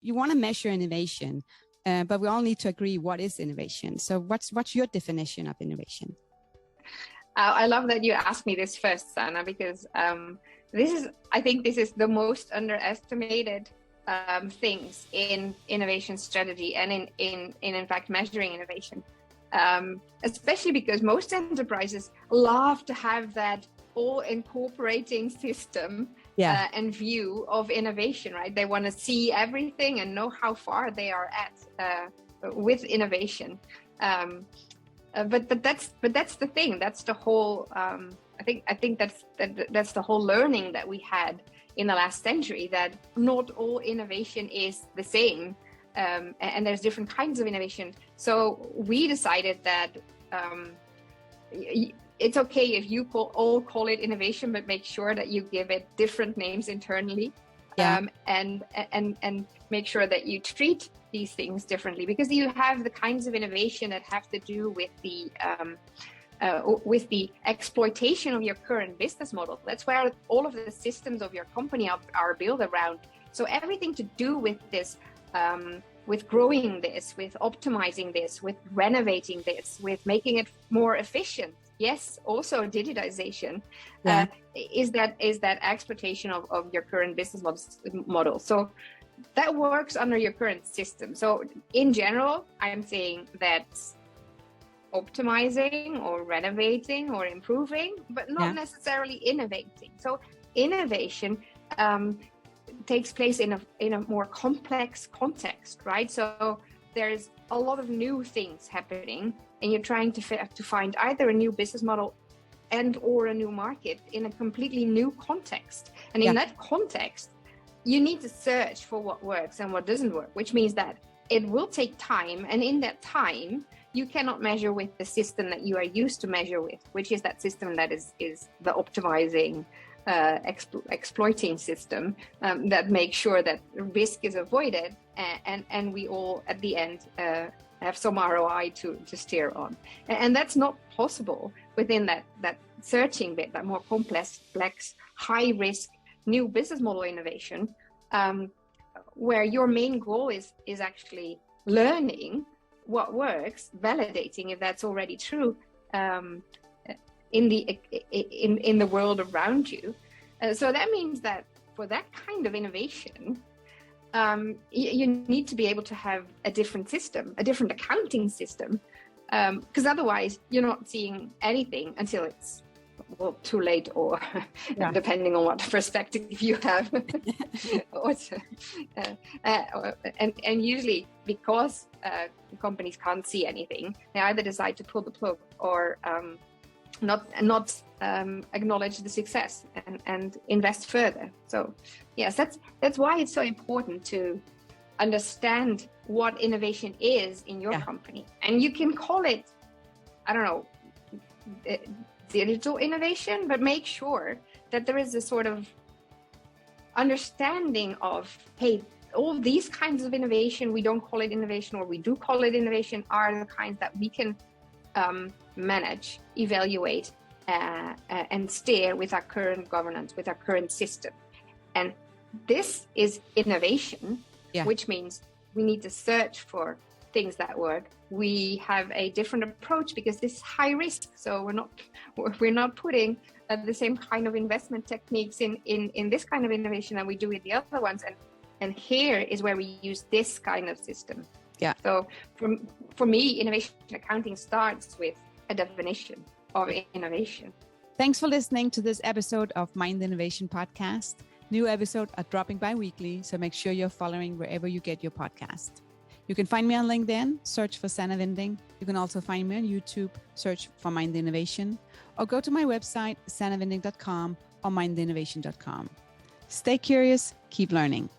you want to measure innovation, but we all need to agree what is innovation. So what's your definition of innovation? I love that you asked me this first, Sannah, because I think this is the most underestimated things in innovation strategy and in fact measuring innovation, especially because most enterprises love to have that all incorporating system and view of innovation, right? They want to see everything and know how far they are at with innovation. But that's the thing. That's the whole. I think that's the whole learning that we had in the last century, that not all innovation is the same, and there's different kinds of innovation. So we decided that it's okay if you call it innovation, but make sure that you give it different names internally, and make sure that you treat these things differently, because you have the kinds of innovation that have to do with the exploitation of your current business model. That's where all of the systems of your company are built around. So everything to do with this, with growing this, with optimizing this, with renovating this, with making it more efficient. Yes, also digitization is that exploitation of your current business model. So that works under your current system. So in general, I'm saying that's optimizing or renovating or improving, but not necessarily innovating. So innovation takes place in a more complex context, right? So there's a lot of new things happening, and you're trying to find either a new business model and or a new market in a completely new context. And in that context, you need to search for what works and what doesn't work, which means that it will take time. And in that time, you cannot measure with the system that you are used to measure with, which is that system that is the optimizing, exploiting system that makes sure that risk is avoided, and we all at the end have some ROI to steer on. And that's not possible within that searching bit, that more complex, high risk new business model innovation, where your main goal is actually learning what works, validating if that's already true in the world around you. So that means that for that kind of innovation, you need to be able to have a different system, a different accounting system, because otherwise you're not seeing anything until it's too late, or depending on what perspective you have. And usually, because companies can't see anything, they either decide to pull the plug or not acknowledge the success and invest further. So yes, that's why it's so important to understand what innovation is in your company. And you can call it, I don't know, digital innovation, but make sure that there is a sort of understanding of, hey, all these kinds of innovation, we don't call it innovation, or we do call it innovation, are the kinds that we can manage, evaluate, and steer with our current governance, with our current system. And this is innovation, which means we need to search for things that work. We have a different approach because this is high risk. So we're not putting the same kind of investment techniques in this kind of innovation that we do with the other ones. And here is where we use this kind of system. Yeah. So for me, innovation accounting starts with a definition of innovation. Thanks for listening to this episode of Mind Innovation Podcast. New episodes are dropping bi-weekly, so make sure you're following wherever you get your podcast. You can find me on LinkedIn, search for Sannah Vinding. You can also find me on YouTube, search for Mind Innovation, or go to my website, sannahvinding.com or mindinnovation.com. Stay curious, keep learning.